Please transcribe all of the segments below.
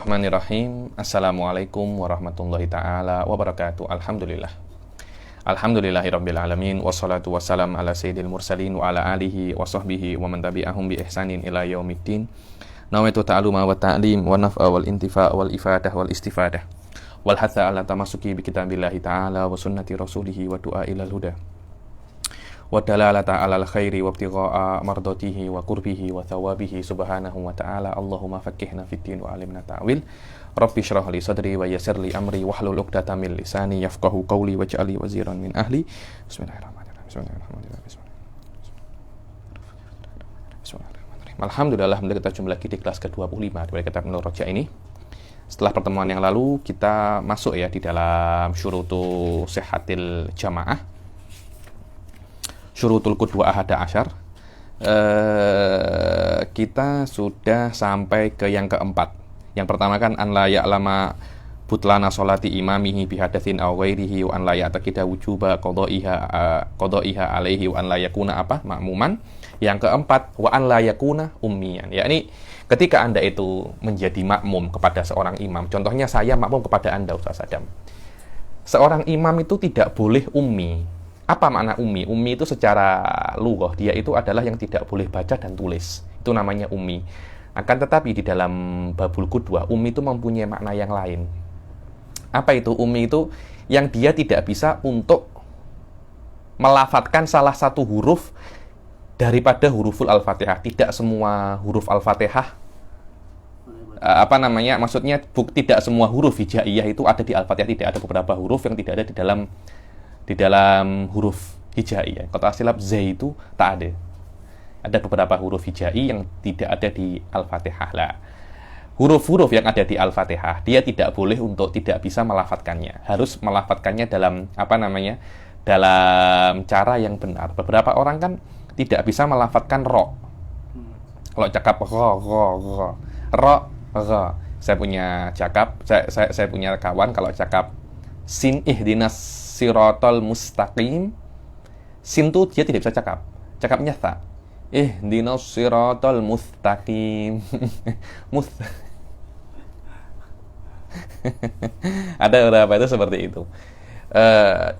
Bismillahirrahmanirrahim. Assalamualaikum warahmatullahi ta'ala wabarakatuh. Alhamdulillah. Alhamdulillahirabbil alamin wassalatu wassalam ala sayyidil mursalin wa ala alihi wa sahbihi wa man tabi'ahum bi ihsanin ila yaumiddin. Nawaitu ta'aluma wa ta'lim wa naf'a wal intifa' wal ifadah wal istifadah wal hatha ala tamasuki bi kitabillahi ta'ala wa sunnati rasulihi wa du'a ilal huda wa dalalata alal khairi wa ibtigha'a mardatihi wa qurbihi wa thawabihi subhanahu wa ta'ala. Allahumma faqqihna fid din wa alimna ta'wil. Rabbi shrah li sadri wa yassir li amri wahlul 'uqdatam min lisani yafqahu qawli waj'al li waziran min ahli. Bismillahirrahmanirrahim. Bismillahirrahmanirrahim. Alhamdulillah, kita jumpa lagi di kelas ke-25 dari kitab Nur Raja ini. Setelah pertemuan yang lalu kita masuk ya di dalam syurutu sihhatil jamaah, syurutul qudwah ahada asyar. Kita sudah sampai ke yang keempat. Yang pertama kan an la ya'lama butlana sholati imamihi bihadatsin aw ghairihi wa an la ya'taqida wujuba qada'iha alaihi wa an la yakuna ma'muman. Yang keempat wa an la yakuna ummiyan. Yakni ketika Anda itu menjadi makmum kepada seorang imam, contohnya saya makmum kepada Anda Ustaz Adam. Seorang imam itu tidak boleh ummi. Apa makna ummi? Ummi itu secara lughah dia itu adalah yang tidak boleh baca dan tulis. Itu namanya ummi. Akan tetapi di dalam babul qudwah, ummi itu mempunyai makna yang lain. Apa itu? Ummi itu yang dia tidak bisa untuk melafadzkan salah satu huruf daripada huruful Al-Fatihah. Tidak semua huruf Al-Fatihah maksudnya tidak semua huruf hijaiyah itu ada di Al-Fatihah. Tidak ada beberapa huruf yang tidak ada di dalam huruf hijaiyah. Kata silab Z itu tak ada. Ada beberapa huruf hijai yang tidak ada di Al-Fatihah lah. Huruf-huruf yang ada di Al-Fatihah dia tidak boleh untuk tidak bisa melafadzkannya. Harus melafadzkannya dalam dalam cara yang benar. Beberapa orang kan tidak bisa melafadzkan ro. Kalau cakap ro. Saya punya kawan kalau cakap sin ihdinas sirotol mustaqim, sin tuh dia tidak bisa cakapnya tha. Ihdinas sirotol mustaqim. Ada beberapa itu seperti itu.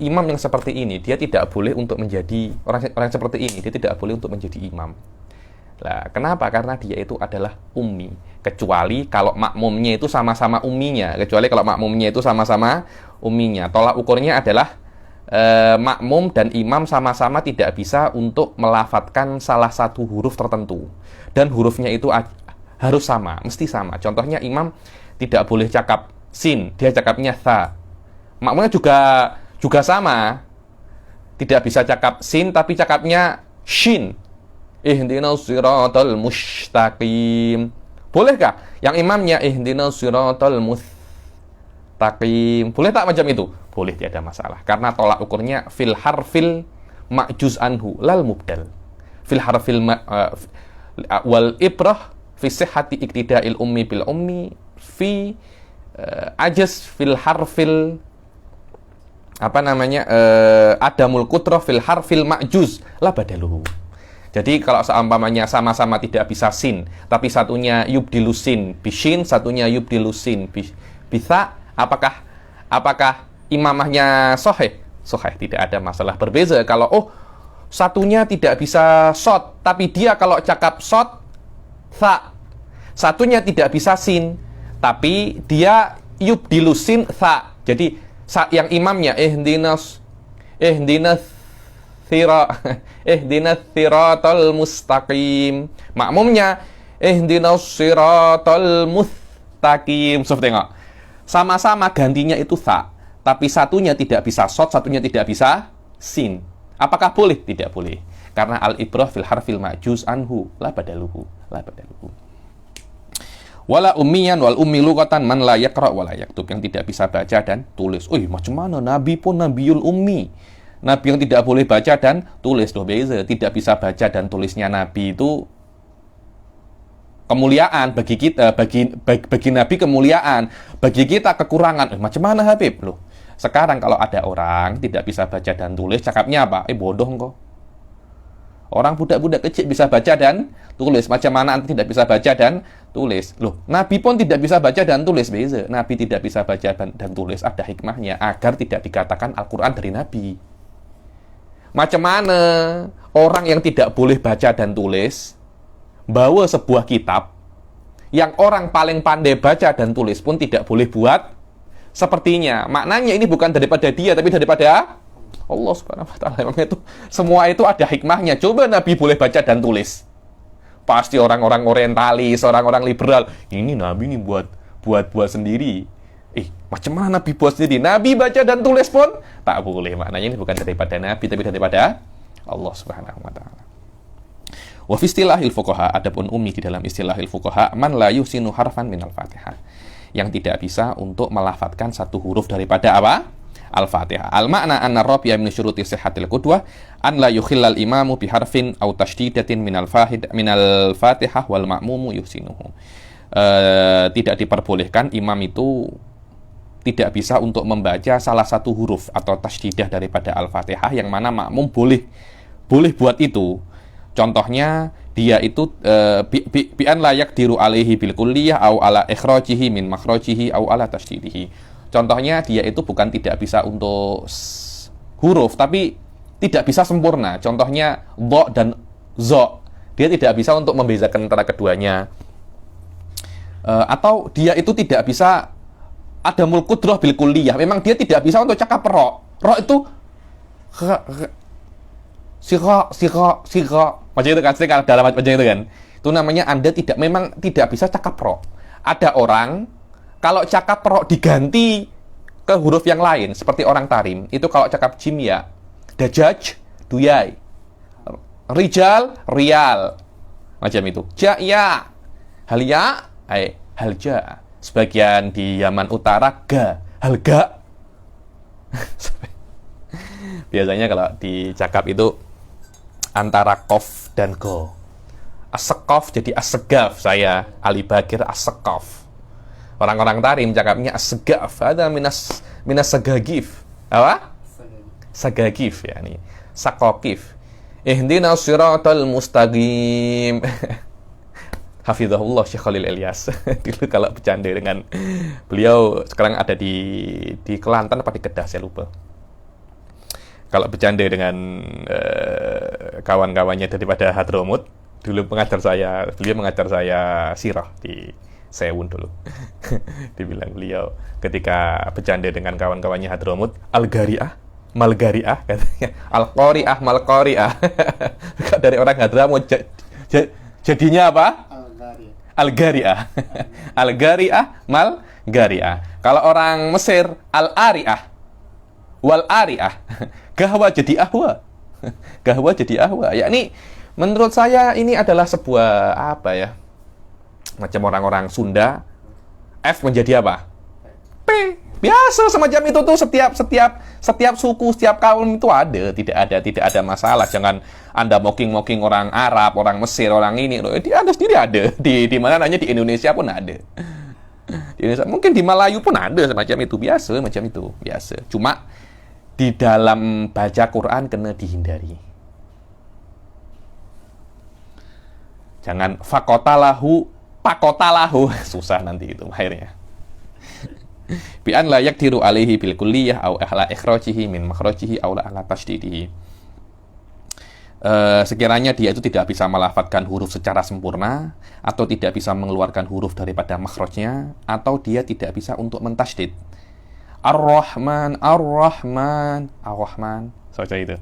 Imam yang seperti ini dia tidak boleh untuk menjadi orang seperti ini, dia tidak boleh untuk menjadi imam. Lah, kenapa? Karena dia itu adalah ummi. Kecuali kalau makmumnya itu sama-sama umminya. Tolak ukurnya adalah makmum dan imam sama-sama tidak bisa untuk melafadzkan salah satu huruf tertentu. Dan hurufnya itu harus sama, mesti sama. Contohnya imam tidak boleh cakap sin, dia cakapnya tha. Makmumnya juga sama. Tidak bisa cakap sin tapi cakapnya shin. Ihdinas siratal mustaqim. Bolehkah? Yang imamnya ihdinas siratal mustaqim. Boleh tak macam itu? Boleh, tidak ada masalah. Karena tolak ukurnya fil harfil ma'juz anhu lal mubdal. Fil harfil wal ibrah fi sihhati iktida'il ummi bil ummi fi ajaz fil harfil adamul qudrah fil harfil ma'juz la badaluhu. Jadi kalau seumpamanya sama-sama tidak bisa sin, tapi satunya yubdilusin bishin, satunya yubdilusin bisa, apakah imamahnya sahih? Sahih, tidak ada masalah. Berbeza kalau satunya tidak bisa shot, tapi dia kalau cakap shot tha. Satunya tidak bisa sin, tapi dia yubdilusin tha. Jadi yang imamnya ihdinas siratal mustaqim, makmumnya ihdinas siratal mustaqim. Tengok, sama-sama gantinya itu tha, tapi satunya tidak bisa shot, satunya tidak bisa sin. Apakah boleh? Tidak boleh, karena al-ibrah fil harfil ma'juz anhu la badaluhu. Wala ummiyan wal ummi lughatan man la yaqra wa la yaktub, yang tidak bisa baca dan tulis. Macam mana Nabi pun nabiul ummi? Nabi yang tidak boleh baca dan tulis. Beza. Tidak bisa baca dan tulisnya Nabi itu kemuliaan bagi kita, bagi Nabi kemuliaan, bagi kita kekurangan. Macam mana Habib? Sekarang kalau ada orang tidak bisa baca dan tulis, cakapnya apa? Bodoh kok. Orang budak-budak kecil bisa baca dan tulis. Macam mana Anda tidak bisa baca dan tulis. Loh, Nabi pun tidak bisa baca dan tulis. Beza. Nabi tidak bisa baca dan tulis, ada hikmahnya agar tidak dikatakan Al-Quran dari Nabi. Macam mana orang yang tidak boleh baca dan tulis bawa sebuah kitab yang orang paling pandai baca dan tulis pun tidak boleh buat sepertinya. Maknanya ini bukan daripada dia, tapi daripada Allah Subhanahu wa taala. Memang itu semua itu ada hikmahnya. Coba Nabi boleh baca dan tulis. Pasti orang-orang orientalis, orang-orang liberal, ini Nabi ini buat sendiri. Macam mana Nabi buat sendiri? Nabi baca dan tulis pun tak boleh. Maknanya ini bukan daripada Nabi, tapi daripada Allah Subhanahu wa taala. Wa fi istilahil fuqaha, adapun ummi di dalam istilahil fuqaha, man la yusinu harfan minal Fatihah. Yang tidak bisa untuk melafadzkan satu huruf daripada apa? Al-Fatihah. Al-makna anna rabi'a min syuruti sihhatil qudwah an la yukhillal imamu bi harfin aw tashdidatin minal Fatihah wal ma'mumu yuhsinuhu. Tidak diperbolehkan imam itu tidak bisa untuk membaca salah satu huruf atau tasdidah daripada Al-Fatihah yang mana makmum boleh buat itu. Contohnya dia itu bi an layak diru alaihi bil kulliyah au ala ikhrajihi min makhrajihi au ala tasdidihi. Contohnya dia itu bukan tidak bisa untuk huruf tapi tidak bisa sempurna. Contohnya dha dan zo. Dia tidak bisa untuk membedakan antara keduanya. Atau dia itu tidak bisa ada mulkudrah bil kulliyah. Memang dia tidak bisa untuk cakap ro. Ro itu sira macam itu kan, sering dalam macam itu kan. Itu namanya Anda memang tidak bisa cakap ro. Ada orang kalau cakap ro diganti ke huruf yang lain seperti orang tarim, itu kalau cakap jim ya, dajaj duyai, rijal rial. Macam itu. Ja ya, hal ya, hal ja. Sebagian di Yaman Utara ga, hal ga. Biasanya kalau dicakap itu antara kof dan go. As-sekof jadi as-segaf. Saya Ali Bakir as-sekof. Orang-orang tarim cakapnya as-segaf. Ada minas sagagif. Apa? Sagagif ya nih. Sakokif. Ihdinas siratal mustaqim. Hafizahullah Syekh Khalil Ilyas. Dulu kalau bercanda dengan beliau, sekarang ada di Kelantan apa di Kedah saya lupa. Kalau bercanda dengan kawan-kawannya daripada Hadramut, dulu beliau mengajar saya sirah di Sewun dulu. Dibilang beliau ketika bercanda dengan kawan-kawannya Hadramut, al-gari'ah, mal-gari'ah katanya, al-qari'ah, mal-qari'ah. Dari orang Hadramut jadinya apa? Al-gari'ah. Al-gari'ah, mal-gari'ah. Kalau orang Mesir, al-ari'ah, wal-ari'ah. Gahwa jadi ahwa. Gahwa jadi ahwa. Yakni menurut saya ini adalah sebuah apa ya? Macam orang-orang Sunda, F menjadi apa? P. Biasa semacam itu tuh setiap suku, setiap kaum itu ada, tidak ada masalah. Jangan Anda mocking orang Arab, orang Mesir, orang ini. Dia Anda sendiri ada. Di mana nanya di Indonesia pun ada. Di Indonesia, mungkin di Melayu pun ada semacam itu, biasa. Cuma di dalam baca Quran kena dihindari. Jangan pakotalahu, susah nanti itu akhirnya. Bi an la yakdiru alaihi bil kulliyah au ala ikhrajihi min makhrajihi au ala tasdidihi. Sekiranya dia itu tidak bisa melafadzkan huruf secara sempurna atau tidak bisa mengeluarkan huruf daripada makhrajnya atau dia tidak bisa untuk mentasdid. Ar-Rahman, seperti itu.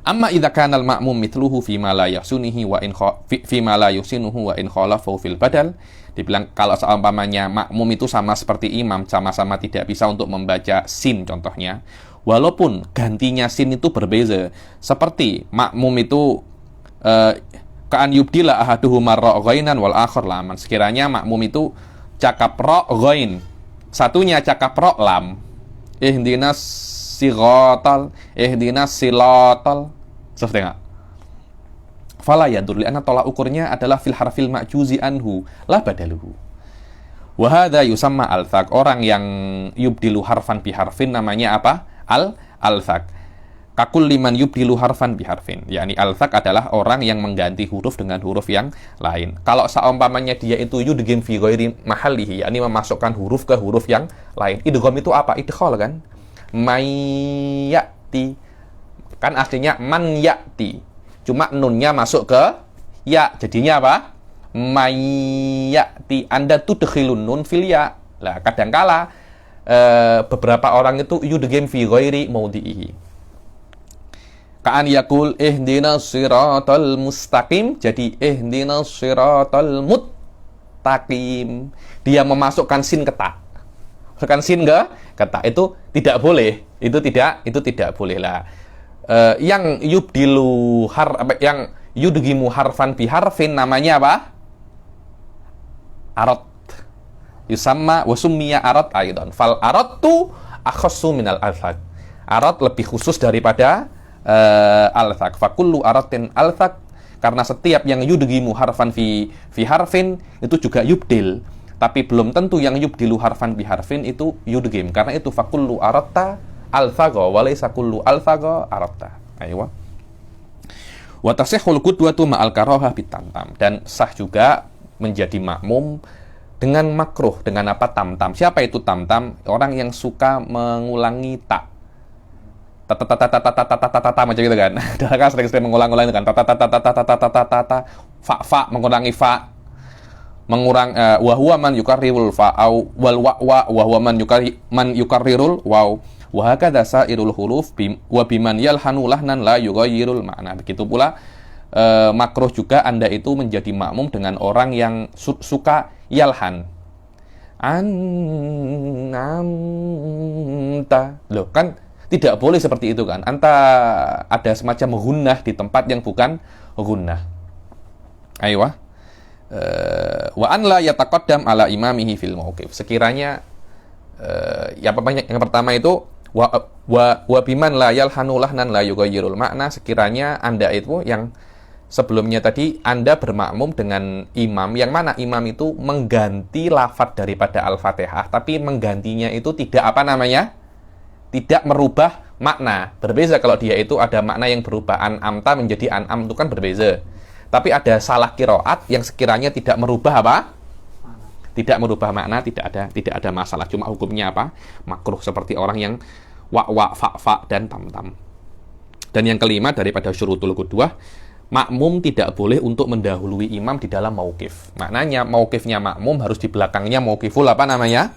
Amma idza kana al-ma'mum mithluhu fi ma la yahsunihi wa in fi ma la yusinuhu wa in khalafahu fil badal. Dibilang kalau seumpamanya makmum itu sama seperti imam, sama-sama tidak bisa untuk membaca sin contohnya. Walaupun gantinya sin itu berbeza. Seperti makmum itu ka'an yubdila ahaduhuma ra' ghainan wal akhar laman. Sekiranya makmum itu cakap ra' ghain, satunya cakap ra' lam. Ihdinas siratal, ihdinas silatal. Seperti enggak? Fala yadur li'anna tolak ukurnya adalah fil harfil ma'juzi anhu la badaluhu. Wa hadza yusamma al-thaq. Orang yang yubdilu harfan bi harfin namanya apa? Al-thaq. Kakul liman yubdilu harfan biharfin. Yakni althak adalah orang yang mengganti huruf dengan huruf yang lain. Kalau seumpamanya dia itu yudghim fi ghairi mahallihi, yakni memasukkan huruf ke huruf yang lain. Idgham itu apa? Idkhal kan? Mayyati. Kan aslinya man ya'ti. Cuma nunnya masuk ke ya. Jadinya apa? Mayyati. Anda tudkhilun nun fil ya. Lah kadangkala beberapa orang itu yudghim fi ghairi maudhihi. Ka'an yakul ihdinas siratal mustaqim, jadi ihdinas siratal muttaqim. Dia memasukkan sin ke ta. Masukkan sin ke ta. Itu tidak boleh. Itu tidak boleh lah. Yang yudgimu harfan bi harfin namanya apa? Arad. Yusamma wa summiya arad aidan. Fal aradtu akhassu minal althaq. Arad lebih khusus daripada althaq. Fakullu aratin althaq, karena setiap yang yudgimu harfan fi harfin itu juga yubdil, tapi belum tentu yang yubdilu harfan bi harfin itu yudgim. Karena itu fakullu aratta althaqa wa laysa kullu althaqa aratta. Aywa. Wa tasihhul qudwatu ma'al karahah bitamtam, dan sah juga menjadi makmum dengan makruh. Dengan apa? Tamtam. Siapa itu tamtam? Orang yang suka mengulangi ta. Tata macam gitu kan. Dah kan sering-sering mengulang-ulang itu kan. Tata fa mengurangi fa. Mengurang wa huwa man yukarrirul fa au wal wa huwa man yukarrirul waw. Wa hakadha sairul huruf wa biman yalhanu lahnan la yughayyirul ma'na. Begitu pula makruh juga Anda itu menjadi makmum dengan orang yang suka yalhan. Anta. Loh kan tidak boleh seperti itu kan. Anta ada semacam gunnah di tempat yang bukan gunnah. Aywa. Wa an la yataqaddam ala imamihi fil mauqif. Sekiranya yang pertama itu wa biman la yalhanu lahnan la yughayyirul makna. Sekiranya Anda itu yang sebelumnya tadi Anda bermakmum dengan imam yang mana imam itu mengganti lafadz daripada Al-Fatihah, tapi menggantinya itu tidak apa namanya? Tidak merubah makna. Berbeza kalau dia itu ada makna yang berubah an'amta menjadi an'am, itu kan berbeza. Tapi ada salah qiraat yang sekiranya tidak merubah apa? Tidak merubah makna, tidak ada masalah. Cuma hukumnya apa? Makruh, seperti orang yang wa fa dan tam. Dan yang kelima daripada syurutul qudwah, makmum tidak boleh untuk mendahului imam di dalam mauqif. Maknanya mauqifnya makmum harus di belakangnya mauqiful apa namanya?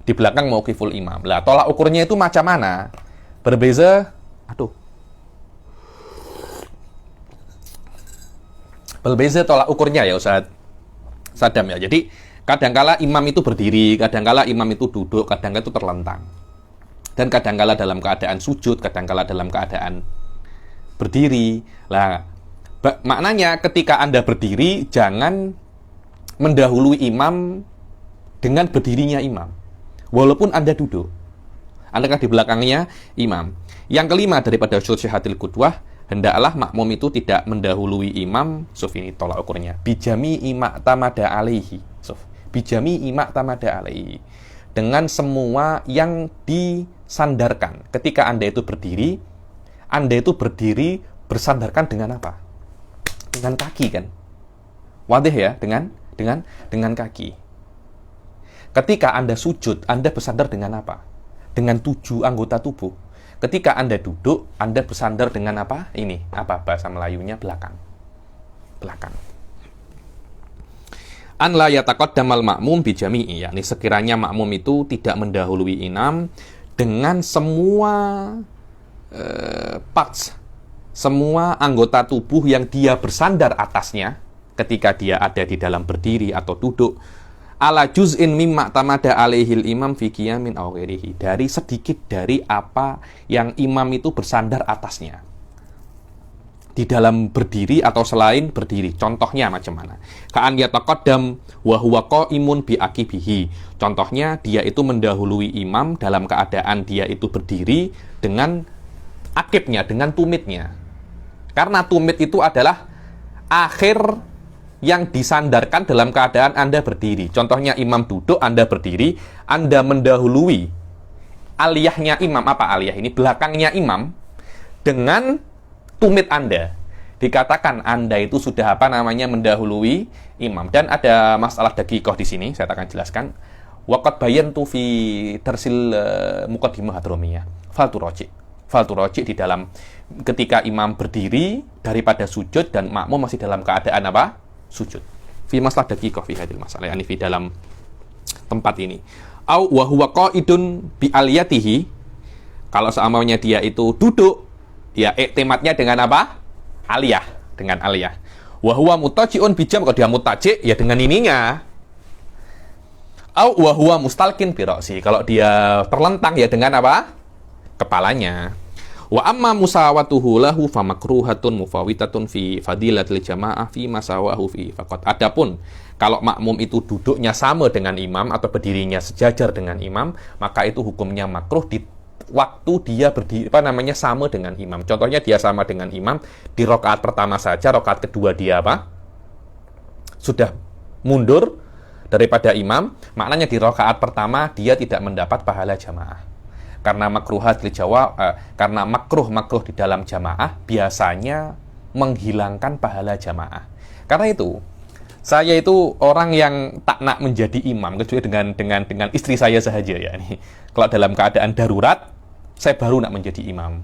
Di belakang mauqiful imam. Lah, tolak ukurnya itu macam mana? Berbeza. Berbeza tolak ukurnya ya Ustaz Sadam ya. Jadi, kadangkala imam itu berdiri, kadangkala imam itu duduk, kadangkala itu terlentang. Dan kadangkala dalam keadaan sujud, kadangkala dalam keadaan berdiri. Lah, maknanya ketika Anda berdiri, jangan mendahului imam dengan berdirinya imam. Walaupun Anda duduk, Anda kan di belakangnya imam. Yang kelima daripada syurut syihatil qudwah, hendaklah makmum itu tidak mendahului imam. Ini tolak ukurnya. Bijami ima'tamada alaihi. Bijami ima'tamada alaihi. Dengan semua yang disandarkan. Ketika Anda itu berdiri bersandarkan dengan apa? Dengan kaki kan? Wadih ya, dengan kaki. Ketika Anda sujud, Anda bersandar dengan apa? Dengan 7 anggota tubuh. Ketika Anda duduk, Anda bersandar dengan apa? Ini, apa bahasa Melayunya? Belakang. An la yataqaddamal ma'mum bijami'i, yakni sekiranya makmum itu tidak mendahului imam dengan semua parts, semua anggota tubuh yang dia bersandar atasnya ketika dia ada di dalam berdiri atau duduk, ala juz'in mimma tamada alaihil imam fi qiyamin aw ghairihi, dari sedikit dari apa yang imam itu bersandar atasnya di dalam berdiri atau selain berdiri. Contohnya macam mana? Ka'an yataqaddam wa huwa qa'imun bi aqibihi. Contohnya dia itu mendahului imam dalam keadaan dia itu berdiri dengan akibnya, dengan tumitnya. Karena tumit itu adalah akhir yang disandarkan dalam keadaan Anda berdiri. Contohnya imam duduk, Anda berdiri, Anda mendahului aliyahnya imam. Apa aliyah ini? Belakangnya imam dengan tumit Anda. Dikatakan Anda itu sudah mendahului imam. Dan ada masalah daqiqah di sini, saya akan jelaskan. Waqad bayantu fi darsil muqaddimah hadramiyah. Fal turaji di dalam ketika imam berdiri daripada sujud dan makmum masih dalam keadaan apa? Sujud. Fi masalah daqiqah fi hadil masalah, yakni fi dalam tempat ini. Au wa huwa qa'idun bi aliyatihi. Kalau seamanya dia itu duduk, ya iktimatnya dengan apa? Aliyah, dengan aliyah. Wa huwa mutaji'un bijam, kalau dia mutaji' ya dengan ininya. Au wa huwa mustalqin bi ra'si. Kalau dia terlentang ya dengan apa? Kepalanya. Wa amma musawatuhu lahu fa makruhatun mufawitatun fi fadilatil jamaah fi masawahu fi faqat. Adapun kalau makmum itu duduknya sama dengan imam atau berdirinya sejajar dengan imam, maka itu hukumnya makruh di waktu dia berdiri sama dengan imam. Contohnya dia sama dengan imam di rakaat pertama saja, rakaat kedua dia sudah mundur daripada imam, maknanya di rakaat pertama dia tidak mendapat pahala jamaah. Karena karena makruh di dalam jamaah biasanya menghilangkan pahala jamaah. Karena itu saya itu orang yang tak nak menjadi imam kecuali dengan istri saya saja ya. Kalau dalam keadaan darurat saya baru nak menjadi imam.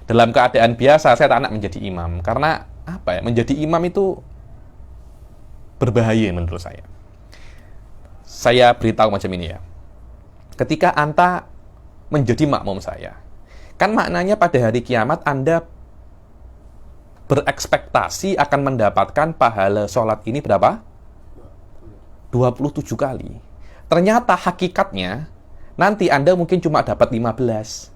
Dalam keadaan biasa saya tak nak menjadi imam karena apa ya? Menjadi imam itu berbahaya menurut saya. Saya beritahu macam ini ya. Ketika Anda menjadi makmum saya, kan maknanya pada hari kiamat Anda berekspektasi akan mendapatkan pahala sholat ini berapa? 27 kali. Ternyata hakikatnya nanti Anda mungkin cuma dapat 15,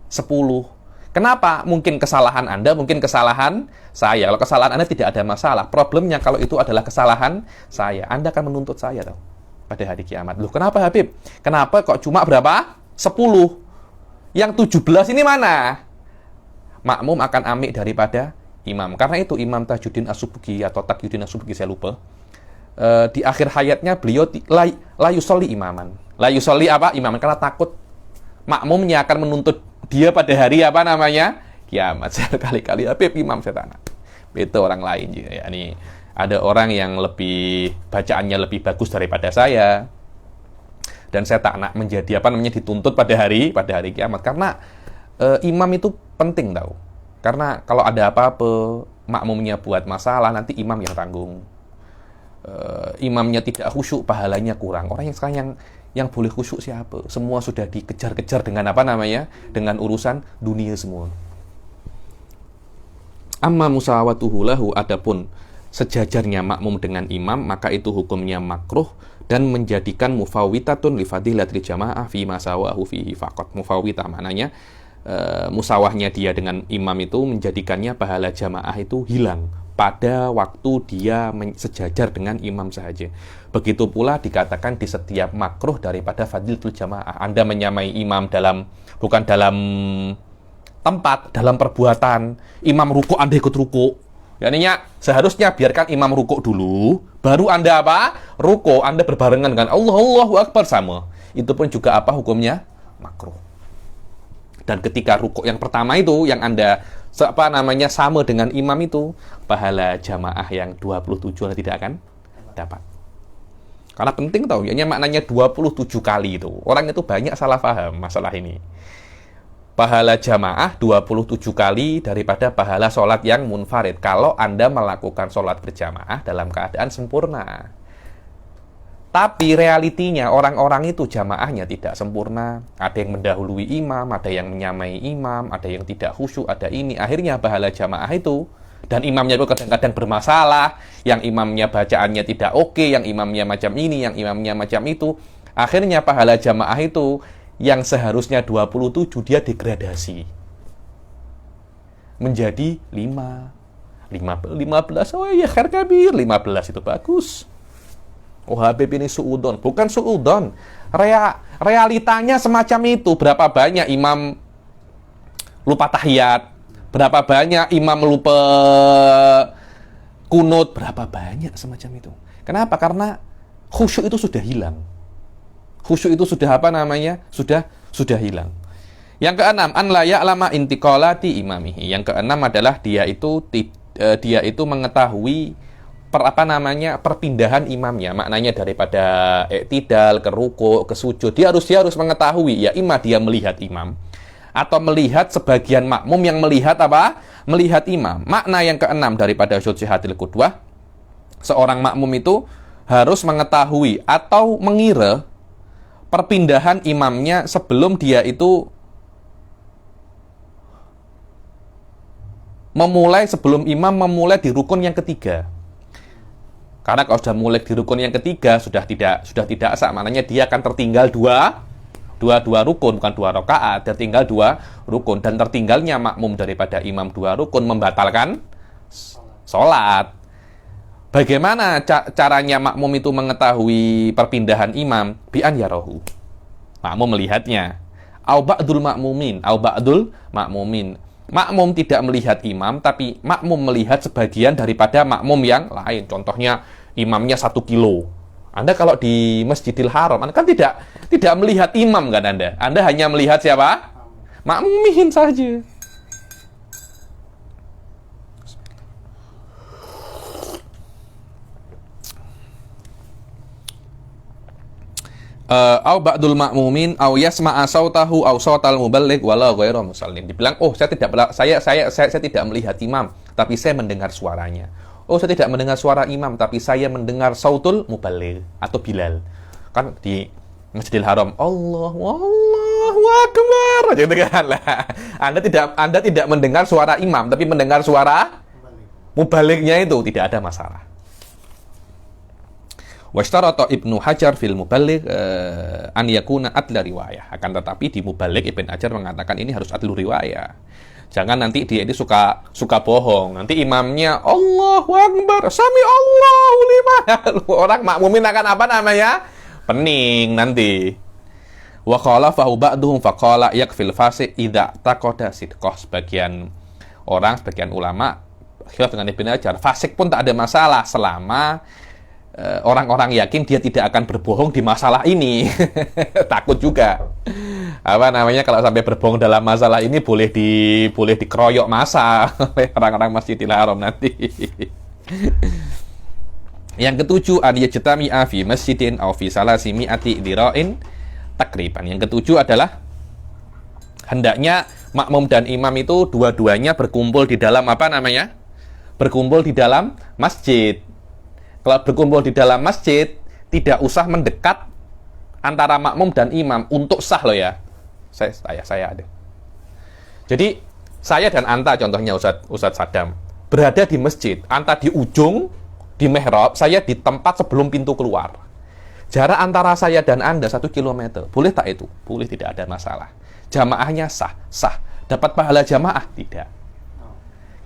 10. Kenapa? Mungkin kesalahan Anda, mungkin kesalahan saya. Kalau kesalahan Anda tidak ada masalah. Problemnya kalau itu adalah kesalahan saya, Anda akan menuntut saya tahu pada hari kiamat. Loh, kenapa Habib? Kenapa kok cuma berapa? 10. Yang 17 ini mana? Makmum akan amik daripada imam. Karena itu Imam Tajuddin As-Subki atau Taqiyuddin As-Subki, saya lupa. Di akhir hayatnya beliau la yusolli imaman. La yusolli imaman, karena takut makmumnya akan menuntut dia pada hari kiamat. Saya kali-kali Habib imam saya tanah. Itu orang lain ya. Ini ada orang yang lebih bacaannya lebih bagus daripada saya. Dan saya tak nak menjadi dituntut pada hari kiamat karena imam itu penting tahu. Karena kalau ada apa-apa makmumnya buat masalah, nanti imam yang tanggung. Imamnya tidak khusyuk, pahalanya kurang. Orang yang sekarang yang boleh khusyuk siapa? Semua sudah dikejar-kejar dengan dengan urusan dunia semua. Amma musawatuhu lahu, adapun sejajarnya makmum dengan imam, maka itu hukumnya makruh dan menjadikan mufawitatun li fadilatil jamaah fi masawahu fihi faqat. Mufawitah maknanya musawahnya dia dengan imam itu menjadikannya pahala jamaah itu hilang pada waktu dia sejajar dengan imam saja. Begitu pula dikatakan di setiap makruh daripada fadilatul jamaah. Anda menyamai imam bukan dalam tempat, dalam perbuatan. Imam ruku, Anda ikut ruku. Yakninya seharusnya biarkan imam rukuk dulu, baru Anda ruku, Anda berbarengan dengan Allahu Akbar sama. Itu pun juga hukumnya? Makruh. Dan ketika rukuk yang pertama itu yang Anda sama dengan imam itu, pahala jamaah yang 27 Anda tidak akan dapat. Karena penting tahu, maknanya 27 kali itu. Orang itu banyak salah paham masalah ini. Pahala jamaah 27 kali daripada pahala sholat yang munfarid. Kalau Anda melakukan sholat berjamaah dalam keadaan sempurna. Tapi realitinya orang-orang itu jamaahnya tidak sempurna. Ada yang mendahului imam, ada yang menyamai imam, ada yang tidak khusyuk, ada ini. Akhirnya pahala jamaah itu, dan imamnya itu kadang-kadang bermasalah, yang imamnya bacaannya tidak oke, yang imamnya macam ini, yang imamnya macam itu. Akhirnya pahala jamaah itu yang seharusnya 27 dia degradasi menjadi 15. Oh ya, khair kabir, 15 itu bagus. Oh Habib ini suudon, bukan suudon. Realitanya semacam itu. Berapa banyak imam lupa tahiyat, berapa banyak imam lupa kunut, berapa banyak semacam itu. Kenapa? Karena khusyuk itu sudah hilang. Khusyuk itu sudah sudah hilang. Yang keenam, an la ya'lama intiqalati imamihi. Yang keenam adalah dia itu mengetahui perpindahan imamnya, maknanya daripada iktidal ke ruku ke sujud. Dia harus mengetahui, ya imam dia melihat imam atau melihat sebagian makmum yang melihat apa? Melihat imam. Makna yang keenam daripada syud sihatil qudwah, seorang makmum itu harus mengetahui atau mengira perpindahan imamnya sebelum dia itu sebelum imam memulai di rukun yang ketiga. Karena kalau sudah mulai di rukun yang ketiga sudah tidak sah, maknanya dia akan tertinggal dua rukun, bukan 2 rakaat, tertinggal 2 rukun, dan tertinggalnya makmum daripada imam 2 rukun membatalkan sholat. Bagaimana caranya makmum itu mengetahui perpindahan imam? Bi'an yarahu. Makmum melihatnya. Au ba'dul makmumin. Makmum tidak melihat imam, tapi makmum melihat sebagian daripada makmum yang lain. Contohnya, imamnya 1 kilo. Anda kalau di Masjidil Haram, Anda kan tidak melihat imam kan Anda? Anda hanya melihat siapa? Makmumin saja. Au ba'dul makmumin au yasma'a sautahu au sautal muballigh wala ghairu musallin. Dibilang, "Oh, saya tidak melihat imam, tapi saya mendengar suaranya." "Oh, saya tidak mendengar suara imam, tapi saya mendengar sautul muballigh atau Bilal." Kan di Masjidil Haram, Allahu Akbar, gitu kan lah. Anda tidak mendengar suara imam, tapi mendengar suara mubalighnya, itu tidak ada masalah. Washtarata Ibnu Hajar fil Muballigh an yakuna adla riwayah. Akan tetapi di Muballigh Ibnu Hajar mengatakan ini harus adlu riwayah. Jangan nanti dia ini suka bohong. Nanti imamnya Allahu Akbar, sami Allahu liman. Orang makmumin akan apa namanya? Pening nanti. Wa qala fa ba'duhum faqala yakfil fasik idza taqada sidqah. Sebagian ulama khilaf dengan Ibnu Hajar, fasik pun tak ada masalah selama orang-orang yakin dia tidak akan berbohong di masalah ini. Takut juga apa namanya, kalau sampai berbohong dalam masalah ini boleh dikeroyok massa oleh orang-orang Masjidil Haram nanti. Yang ketujuh, an yajtami'a fi masjidin aw fi salasi mi'ati dira'in takriban. Yang ketujuh adalah hendaknya makmum dan imam itu dua-duanya berkumpul di dalam apa namanya? Berkumpul di dalam masjid. Kalau berkumpul di dalam masjid, tidak usah mendekat antara makmum dan imam untuk sah loh ya. Saya ada. Jadi, saya dan Anta, contohnya Ustadz Sadam, berada di masjid. Anta di ujung, di mihrab, saya di tempat sebelum pintu keluar. Jarak antara saya dan Anda 1 kilometer. Boleh tak itu? Boleh, tidak ada masalah. Jamaahnya sah. Dapat pahala jamaah? Tidak.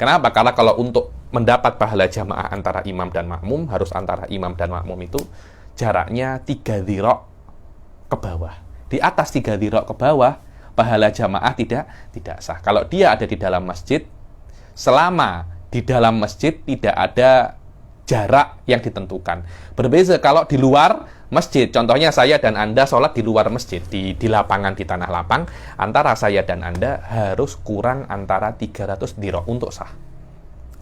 Kenapa? Karena kalau untuk mendapat pahala jamaah antara imam dan makmum, harus antara imam dan makmum itu jaraknya 3 dhira' ke bawah. Di atas 3 dhira' ke bawah, pahala jamaah tidak sah. Kalau dia ada di dalam masjid, selama di dalam masjid tidak ada jarak yang ditentukan. Berbeza kalau di luar masjid. Contohnya saya dan Anda sholat di luar masjid, di lapangan, di tanah lapang. Antara saya dan Anda harus kurang antara 300 dhira' untuk sah.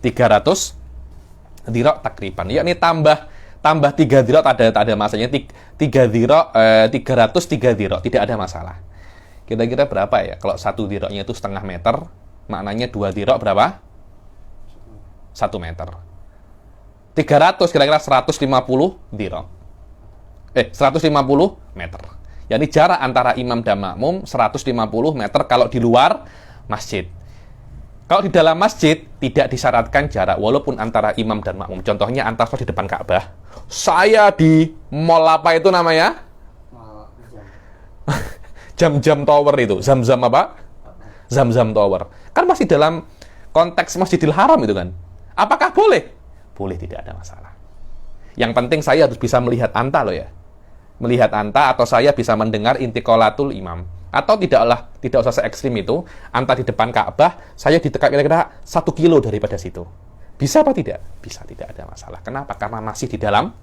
300 dhira' takriban. Yakni tambah 3 dhira' tak ada masalahnya. 3 dhira' 303 dhira' tidak ada masalah. Kira-kira berapa ya? Kalau 1 dhira'nya itu setengah meter, maknanya 2 dhira' berapa? 1 meter. 300 kira-kira 150 dhira'. 150 meter. Yakni jarak antara imam dan makmum 150 meter kalau di luar masjid. Kalau di dalam masjid tidak disyaratkan jarak walaupun antara imam dan makmum. Contohnya antara di depan Ka'bah. Saya di mall apa itu namanya? Jam-jam tower itu. Zam-zam apa? Zam-zam tower. Kan masih dalam konteks Masjidil Haram itu kan. Apakah boleh? Boleh, tidak ada masalah. Yang penting saya harus bisa melihat Anta loh ya. Melihat Anta atau saya bisa mendengar intiqalatul imam. Atau tidak usah se-ekstrim itu, Anta di depan Ka'bah, saya didekat kira-kira 1 kilo daripada situ. Bisa apa tidak? Bisa, tidak ada masalah. Kenapa? Karena masih di dalam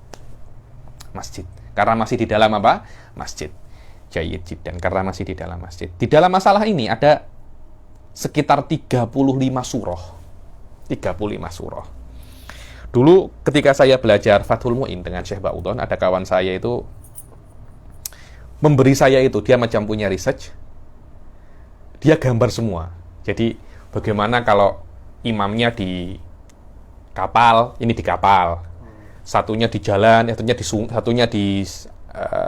masjid. Karena masih di dalam apa? Masjid. Jayyid jiddan, karena masih di dalam masjid. Di dalam masalah ini ada sekitar 35 surah. 35 surah. Dulu ketika saya belajar Fathul Mu'in dengan Syekh Ba'udhan, ada kawan saya itu memberi saya itu, dia macam punya research, dia gambar semua. Jadi bagaimana kalau imamnya di kapal, ini di kapal, satunya di jalan, satunya di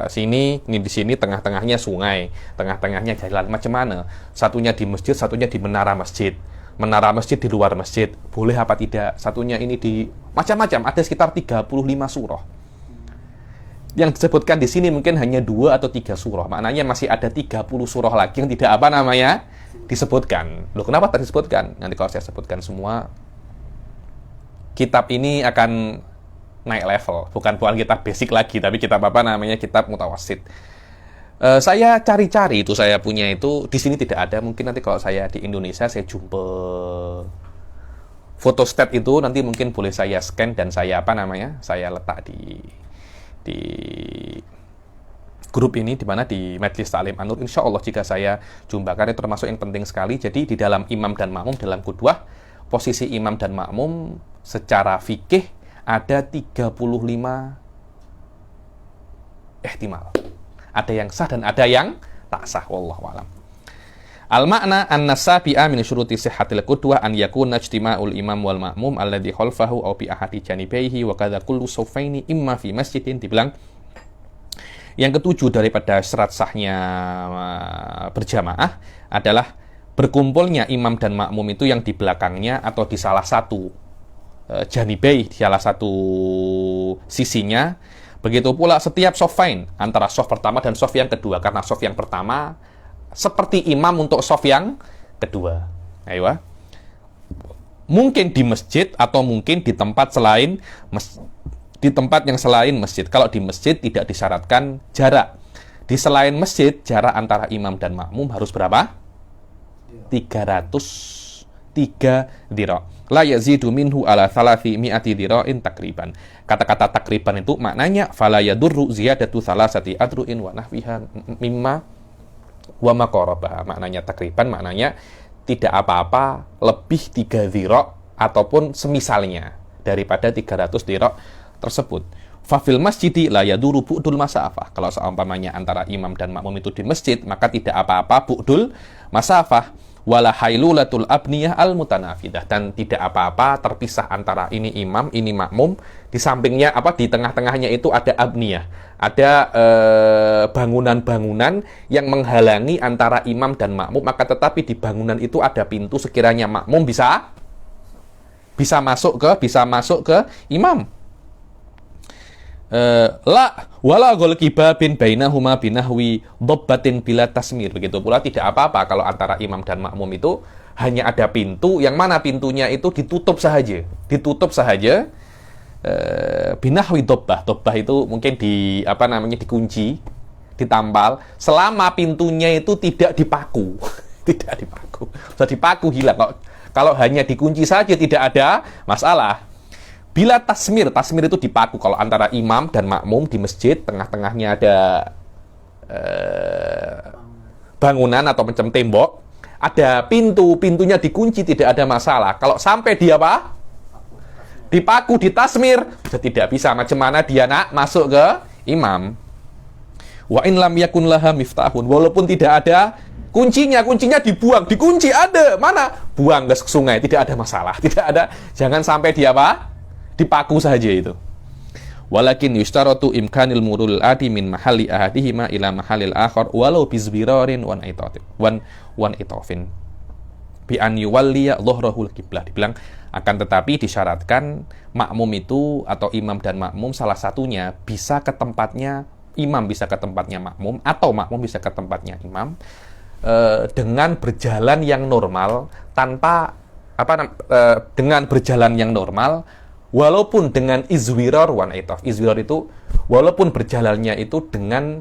sini, ini di sini, tengah-tengahnya sungai, tengah-tengahnya jalan, macam mana? Satunya di masjid, satunya di menara masjid. Menara masjid di luar masjid, boleh apa tidak? Satunya ini di macam-macam, ada sekitar 35 surah. Yang disebutkan di sini mungkin hanya 2 atau 3 surah. Maknanya masih ada 30 surah lagi yang tidak apa namanya disebutkan. Loh, kenapa tak disebutkan? Nanti kalau saya sebutkan semua, kitab ini akan naik level, bukan kitab basic lagi, tapi kitab apa namanya, kitab mutawasid. Saya cari-cari itu, saya punya itu di sini tidak ada. Mungkin nanti kalau saya di Indonesia saya jumpa photostat itu, nanti mungkin boleh saya scan dan saya apa namanya, saya letak di grup ini, di mana di Majelis Ta'lim An-Nur. Insya Allah jika saya jumpa, karena itu termasuk yang penting sekali. Jadi di dalam imam dan makmum, dalam qudwah, posisi imam dan makmum secara fikih ada 35 ihtimal. Ada yang sah dan ada yang tak sah. Wallahu a'lam. Al-makna an-nasabi'a min syuruti sihhatil qudwah an yakuna ijtima'ul imam wal ma'mum alladhi khalfahu aw bi ahadi janibaihi wa kadza kullu sawfaini imma fi masjidin. Dibilang yang ketujuh daripada syarat sahnya berjamaah adalah berkumpulnya imam dan makmum itu yang di belakangnya atau di salah satu janibai, di salah satu sisinya. Begitu pula setiap sofain, antara sof pertama dan sof yang kedua, karena sof yang pertama seperti imam untuk sof yang kedua. Ayo. Mungkin di masjid atau mungkin di tempat selain di tempat yang selain masjid. Kalau di masjid tidak disyaratkan jarak. Di selain masjid, jarak antara imam dan makmum harus berapa? 303 dhira'. La yazidu minhu ala thalathi mi'ati dhira'in takriban. Kata-kata takriban itu maknanya fala yadurru ziyadatu thalathati adru'in wa nahwiha mimma wa maqarabah. Maknanya takriban, maknanya tidak apa-apa lebih 3 dhira' ataupun semisalnya daripada 300 dhira' tersebut. Fafil masjidi la yaduru bu'dul masafah. Kalau seumpamanya antara imam dan makmum itu di masjid, maka tidak apa-apa bu'dul masafah. Wala hailulatul abniyah al-mutanafidah. Dan tidak apa-apa terpisah antara ini imam, ini makmum. Di sampingnya, di tengah-tengahnya itu ada abniyah. Ada bangunan-bangunan yang menghalangi antara imam dan makmum. Maka tetapi di bangunan itu ada pintu, sekiranya makmum bisa masuk ke imam. Wala ghalqibabin bainahuma binahwi dhabbatin bila tasmir. Begitu pula tidak apa-apa kalau antara imam dan makmum itu hanya ada pintu, yang mana pintunya itu ditutup saja binahwi dhabbah. Dhabbah itu mungkin dikunci, ditampal, selama pintunya itu tidak dipaku. Tidak dipaku. Sudah dipaku hilang. Kalau hanya dikunci saja tidak ada masalah. Bila tasmir itu dipaku. Kalau antara imam dan makmum di masjid, tengah-tengahnya ada bangunan atau macam tembok, ada pintunya dikunci, tidak ada masalah. Kalau sampai dia dipaku, ditasmir, sudah tidak bisa. Macam mana dia masuk ke imam? Wa in lam yakun laha miftahun. Walaupun tidak ada kuncinya dibuang, dikunci ada, mana? Buang ke sungai, tidak ada masalah. Tidak ada, jangan sampai dia dipaku saja itu. Walakin yustaratu imkanil murul adi min mahalli ahadihima ila mahallil akhar walau bizbirarin wan itofin bi an yuwalliya dhuhrahul qiblah. Dibilang akan tetapi disyaratkan makmum itu atau imam dan makmum salah satunya bisa ke tempatnya imam, bisa ke tempatnya makmum, atau makmum bisa ke tempatnya imam dengan berjalan yang normal, tanpa dengan berjalan yang normal, walaupun dengan izwirar wan itof. Izwirar itu walaupun berjalannya itu dengan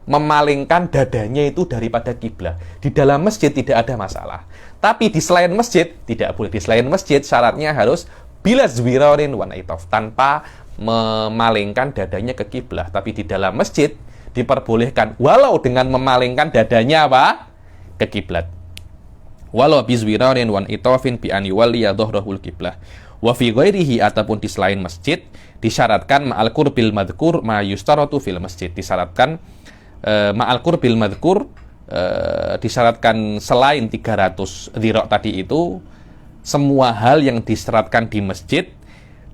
memalingkan dadanya itu daripada kiblat. Di dalam masjid tidak ada masalah. Tapi di selain masjid tidak boleh. Di selain masjid syaratnya harus bila zwirarin wan itof, tanpa memalingkan dadanya ke kiblat. Tapi di dalam masjid diperbolehkan walau dengan memalingkan dadanya apa? Ke kiblat. Walau bizwirarin wan itofin bi an yuwalliya dhahrahul qiblah. Wa fi ghairihi ataupun di selain masjid disyaratkan ma'al qurbil madhkur ma yustaratu fil masjid. Disyaratkan ma'al qurbil madhkur disyaratkan selain 300 dhira' tadi itu semua hal yang disyaratkan di masjid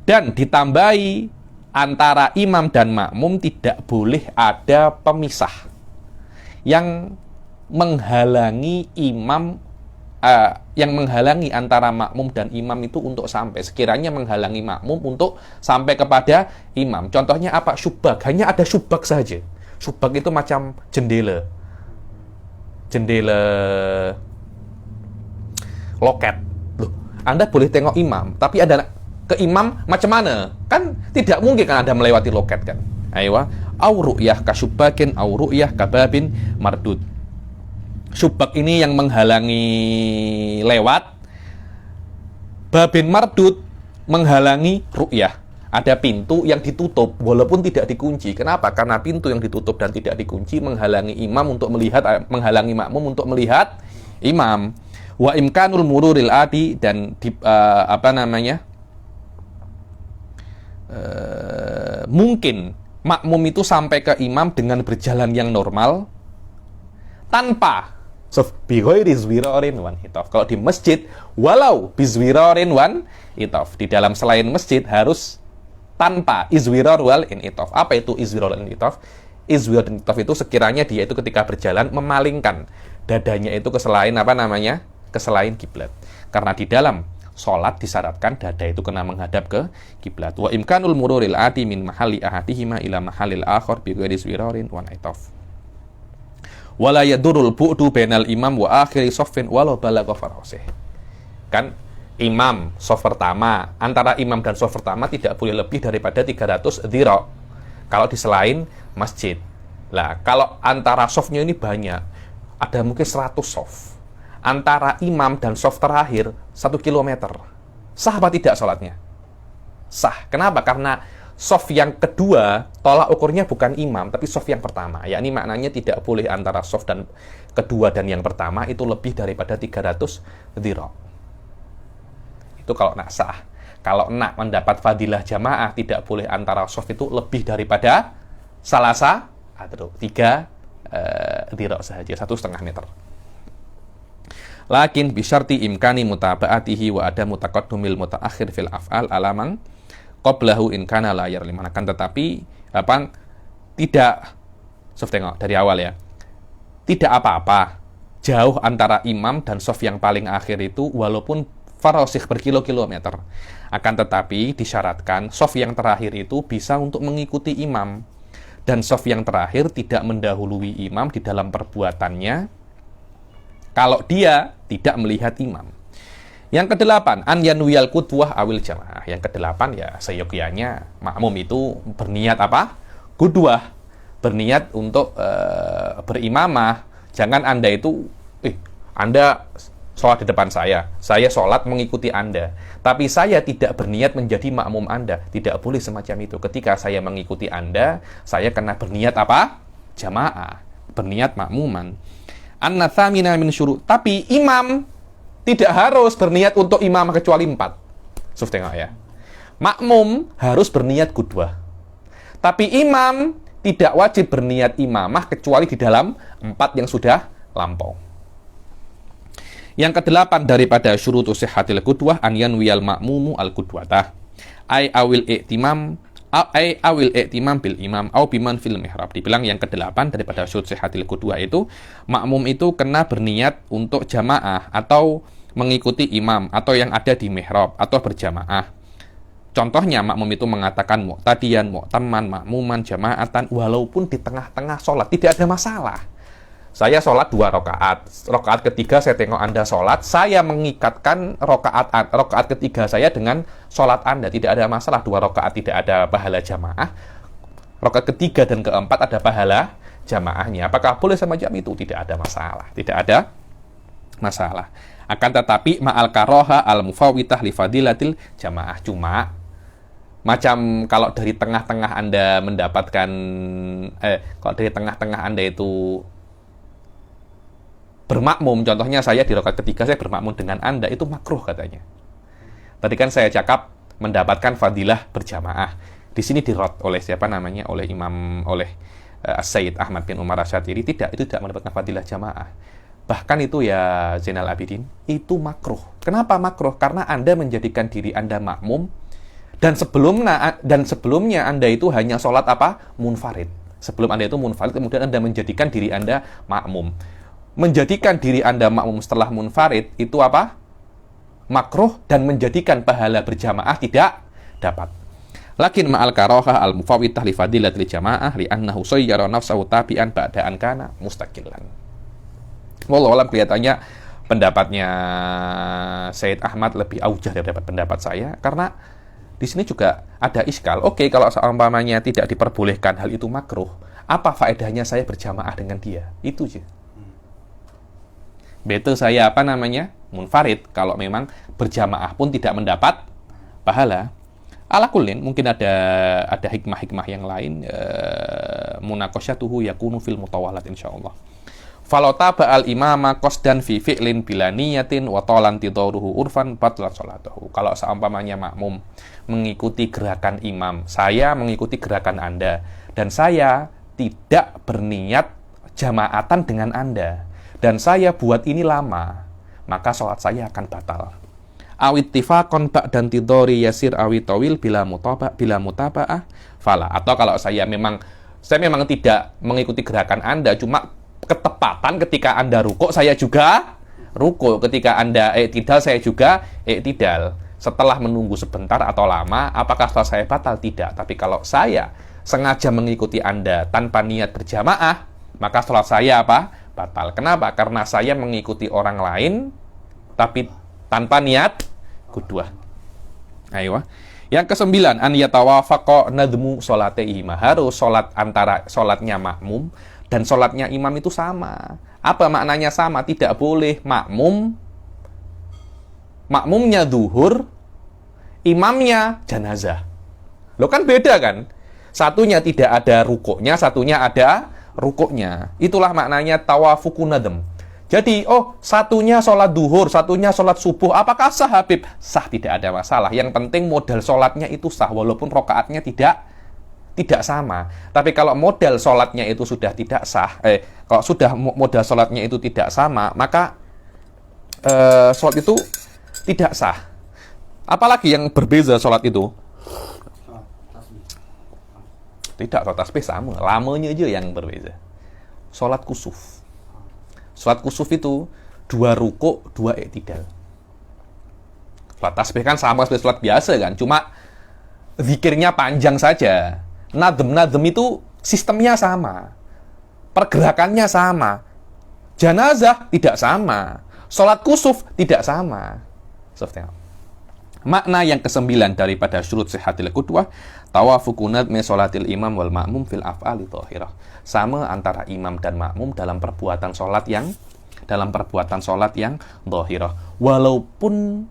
dan ditambahi antara imam dan makmum tidak boleh ada pemisah yang menghalangi imam yang menghalangi antara makmum dan imam itu untuk sampai. Sekiranya menghalangi makmum untuk sampai kepada imam. Contohnya apa? Syubak. Hanya ada syubak saja. Syubak itu macam jendela. Jendela loket. Loh, Anda boleh tengok imam, tapi ada ke imam macam mana? Kan tidak mungkin kan Anda melewati loket kan. Aywa, au ru'yah kasyubakin au ru'yah kababin mardud. Syubak ini yang menghalangi lewat, babin mardud menghalangi ru'yah. Ada pintu yang ditutup walaupun tidak dikunci. Kenapa? Karena pintu yang ditutup dan tidak dikunci menghalangi imam untuk melihat, menghalangi makmum untuk melihat imam. Wa imkanul mururil adi dan mungkin makmum itu sampai ke imam dengan berjalan yang normal tanpa bizwirarin wan itof. Kalau di masjid, walau bizwirarin wan itof. Di dalam selain masjid harus tanpa izwirar wal itof. Apa itu izwirar wal itof? Izwirar wal itof itu sekiranya dia itu ketika berjalan memalingkan dadanya itu ke selain ke selain kiblat. Karena di dalam sholat disyaratkan dada itu kena menghadap ke kiblat. Wa imkanul mururil adi min mahalli ahadihima ila mahallil akhar bi ghairi izwirarin wan itof. Wala yadurul bu'du bainal imam wa akhiri shaffin walau balagha farasih. Kan imam shaf pertama, antara imam dan shaf pertama tidak boleh lebih daripada 300 dhira' kalau di selain masjid. Lah, kalau antara shafnya ini banyak, ada mungkin 100 shaf. Antara imam dan shaf terakhir 1 kilometer. Sah apa tidak sholatnya? Sah. Kenapa? Karena shaf yang kedua, tolak ukurnya bukan imam, tapi shaf yang pertama. Yakni maknanya tidak boleh antara shaf dan kedua dan yang pertama itu lebih daripada 300 dhira'. Itu kalau nak sah. Kalau nak mendapat fadilah jamaah, tidak boleh antara shaf itu lebih daripada salasa atau 3 dhira' saja, 1,5 meter. Lakin bisyarti imkani mutaba'atihi wa ada mutaqaddumil mutaakhir fil af'al alamang qablahu in kana la yarliman. Tetapi tidak tengok dari awal ya. Tidak apa-apa jauh antara imam dan shaf yang paling akhir itu walaupun farasih berkilo-kilometer. Akan tetapi disyaratkan shaf yang terakhir itu bisa untuk mengikuti imam dan shaf yang terakhir tidak mendahului imam di dalam perbuatannya kalau dia tidak melihat imam. Yang ke-8, an yanwiyal qudwah awil jamaah. Yang ke-8 ya seyogyanya makmum itu berniat apa? Qudwah. Berniat untuk berimamah. Jangan Anda itu Anda sholat di depan saya sholat mengikuti Anda. Tapi saya tidak berniat menjadi makmum Anda. Tidak boleh semacam itu. Ketika saya mengikuti Anda, saya kena berniat apa? Jamaah. Berniat makmuman. Anna thamina min syuru'. Tapi imam tidak harus berniat untuk imam kecuali 4. Tengok ya. Makmum harus berniat qudwah. Tapi imam tidak wajib berniat imamah kecuali di dalam 4 yang sudah lampau. Yang ke-8 daripada syurutu sihhatil qudwah an yanwiyal ma'mumu al-qudwatah. Awil i'timam bil imam au biman fil mihrab. Dibilang yang ke-8 daripada syurut sihhatil qudwah itu makmum itu kena berniat untuk jamaah atau mengikuti imam atau yang ada di mihrab atau berjamaah. Contohnya makmum itu mengatakan muqtadiyan, mu'tamman, makmuman, jamaatan walaupun di tengah-tengah sholat tidak ada masalah. Saya sholat 2 rakaat. Rakaat ketiga saya tengok Anda sholat, saya mengikatkan rakaat ketiga saya dengan sholat Anda. Tidak ada masalah, 2 rakaat tidak ada pahala jamaah. Rakaat ketiga dan keempat ada pahala jamaahnya. Apakah boleh semacam itu? Tidak ada masalah. Tidak ada masalah. Akan tetapi ma'al karoha al-mufawwitah li fadilatil jamaah. Cuma Macam kalau dari tengah-tengah Anda mendapatkan, kalau dari tengah-tengah Anda itu bermakmum, contohnya saya di rakaat ketiga saya bermakmum dengan Anda, itu makruh katanya. Tadi kan saya cakap mendapatkan fadilah berjamaah. Di sini dirot oleh siapa namanya? Oleh Sayyid Ahmad bin Umar Asyatiri, tidak, itu tidak mendapatkan fadilah jamaah. Bahkan itu ya Zainal Abidin, itu makruh. Kenapa makruh? Karena Anda menjadikan diri Anda makmum, dan sebelumnya Anda itu hanya sholat apa? Munfarid. Sebelum Anda itu munfarid, kemudian Anda menjadikan diri Anda makmum. Menjadikan diri Anda makmum setelah munfarid, itu apa? Makruh, dan menjadikan pahala berjamaah tidak dapat. Lakin ma'al karohah al-mufawwitah li fadilatil jamaah li annahu sayyara nafsahu tabi'an ba'da an kana mustaqillan. Wallahu alam, kelihatannya pendapatnya Sayyid Ahmad lebih aujah daripada pendapat saya, karena di sini juga ada iskal. Oke, kalau seumpamanya tidak diperbolehkan hal itu makruh, apa faedahnya saya berjamaah dengan dia? Itu aja. Betul saya munfarid, kalau memang berjamaah pun tidak mendapat pahala. Ala kullin, mungkin ada hikmah-hikmah yang lain. Munaqasyatuhu yakunu fil mutawalat insyaallah. Falau taba'al imama qasdan fi fi'lin bila niyatin wa talan tidaruhu urfan batlat sholatuhu. Kalau seumpamanya makmum mengikuti gerakan imam, saya mengikuti gerakan Anda, dan saya tidak berniat jamaatan dengan Anda, dan saya buat ini lama, maka sholat saya akan batal. Awit tifakon bak dan tidori yasir awit tawil bila mutaba'ah fala. Atau kalau saya memang tidak mengikuti gerakan Anda, cuma ketepatan ketika Anda rukuk, saya juga rukuk. Ketika Anda i'tidal, saya juga i'tidal. Setelah menunggu sebentar atau lama, apakah sholat saya batal? Tidak. Tapi kalau saya sengaja mengikuti Anda tanpa niat berjamaah, maka sholat saya apa? Batal. Kenapa? Karena saya mengikuti orang lain tapi tanpa niat kedua. Ayo. Yang ke-9, an yatawafaqa nadmu sholateihima. Harus antara sholatnya makmum dan sholatnya imam itu sama. Apa maknanya sama? Tidak boleh makmumnya zuhur, imamnya janazah. Loh, kan beda kan? Satunya tidak ada rukuknya, satunya ada rukuknya. Itulah maknanya tawafuqun nadm. Jadi, satunya sholat duhur, satunya sholat subuh. Apakah sah, Habib? Sah, tidak ada masalah. Yang penting modal sholatnya itu sah, walaupun rokaatnya tidak sama. Tapi kalau modal sholatnya itu sudah tidak sah, kalau sudah modal sholatnya itu tidak sama, maka sholat itu tidak sah. Apalagi yang berbeza sholat itu? Tidak, sholat tasbih sama. Lamanya aja yang berbeza. Sholat kusuf. Sholat kusuf itu 2 rukuk, 2 i'tidal. Sholat tasbih kan sama seperti sholat biasa kan, cuma zikirnya panjang saja. Nadem itu sistemnya sama, pergerakannya sama. Janazah tidak sama, sholat kusuf tidak sama. Seperti apa? Makna yang ke-9 daripada syurut sihhatil qudwah, tawafuqun nadmi sholatil imam wal ma'mum fil af'ali dhahirah. Sama antara imam dan makmum dalam perbuatan sholat yang dhahirah. Walaupun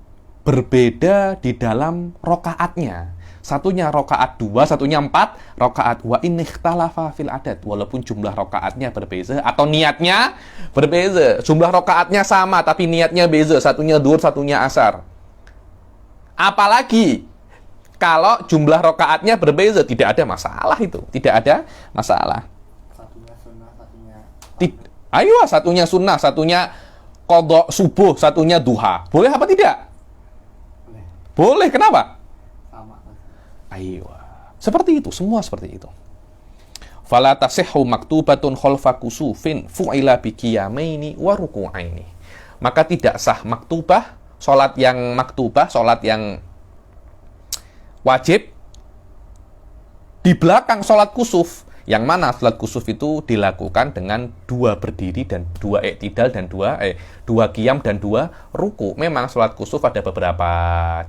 berbeda di dalam rokaatnya. Satunya rokaat 2, satunya 4 rokaat. Wa in ikhtalafa fil adad. Walaupun jumlah rokaatnya berbeza atau niatnya berbeza. Jumlah rokaatnya sama tapi niatnya beza. Satunya duhur, satunya asar. Apalagi kalau jumlah rokaatnya berbeza, tidak ada masalah itu. Tidak ada masalah. Satunya sunnah, satunya sunnah, satunya qadha subuh, satunya duha. Boleh apa tidak? Boleh. Kenapa? Sama. Seperti itu, semua seperti itu. Fala tasihhu maktubatun khalfa kusufin fu'ila bi qiyamaini wa ruku'aini. Maka tidak sah maktubah, sholat yang wajib di belakang sholat kusuf, yang mana sholat kusuf itu dilakukan dengan 2 berdiri dan 2 i'tidal dan 2 qiyam dan 2 ruku. Memang sholat kusuf ada beberapa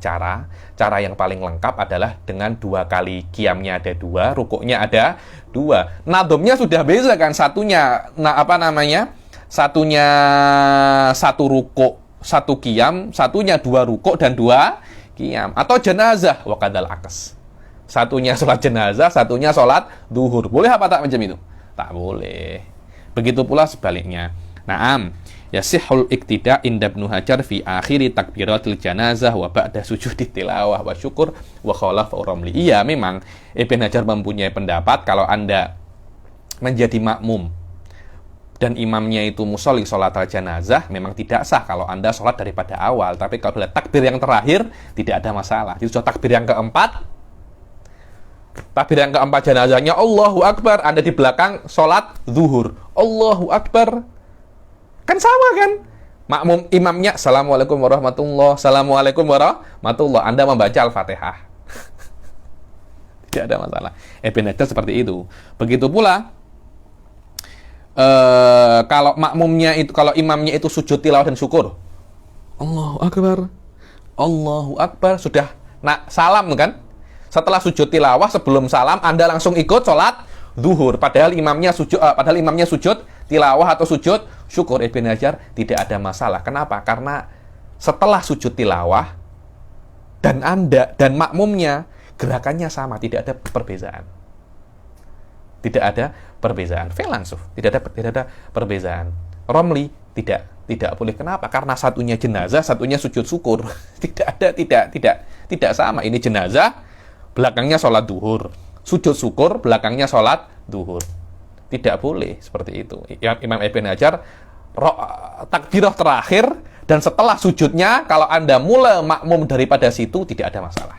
cara. Cara yang paling lengkap adalah dengan 2 kali qiyamnya ada 2, rukuknya ada 2. Nadomnya sudah beza kan, satunya satunya 1 rukuk, 1 qiyam, satunya 2 rukuk dan 2 qiyam. Atau janazah wa kadal akas. Satunya sholat jenazah, satunya sholat duhur. Boleh apa tak macam itu? Tak boleh. Begitu pula sebaliknya. Naam, yasihul iktida inda Ibnu Hajar fi akhiri takbiratil janazah wa ba'da sujudit tilawah wa syukur wa khalaf Ramli. Iya, memang Ibnu Hajar mempunyai pendapat kalau Anda menjadi makmum dan imamnya itu musolli sholat al-janazah, memang tidak sah kalau Anda sholat daripada awal. Tapi kalau takbir yang terakhir, tidak ada masalah. Jadi sudah takbir yang keempat, jenazahnya Allahu Akbar, Anda di belakang sholat zuhur, Allahu Akbar, kan sama kan? Makmum imamnya Assalamualaikum warahmatullah, Assalamualaikum warahmatullah, Anda membaca Al-Fatihah. Tidak ada masalah. Ibnu Hajar seperti itu. Begitu pula kalau makmumnya itu, kalau imamnya itu sujud tilawah dan syukur, Allahu Akbar, sudah salam kan? Setelah sujud tilawah, sebelum salam Anda langsung ikut sholat zuhur, padahal imamnya sujud tilawah atau sujud syukur. Ibnu Hajar tidak ada masalah. Kenapa? Karena setelah sujud tilawah dan Anda dan makmumnya gerakannya sama, tidak ada perbedaan. Tidak ada perbedaan. Langsung tidak ada perbedaan. Romli tidak boleh. Kenapa? Karena satunya jenazah, satunya sujud syukur. Tidak sama. Ini jenazah, belakangnya sholat duhur. Sujud syukur, belakangnya sholat duhur. Tidak boleh seperti itu. Imam Ibnu Hajar takbirah terakhir dan setelah sujudnya, kalau Anda mulai makmum daripada situ, tidak ada masalah.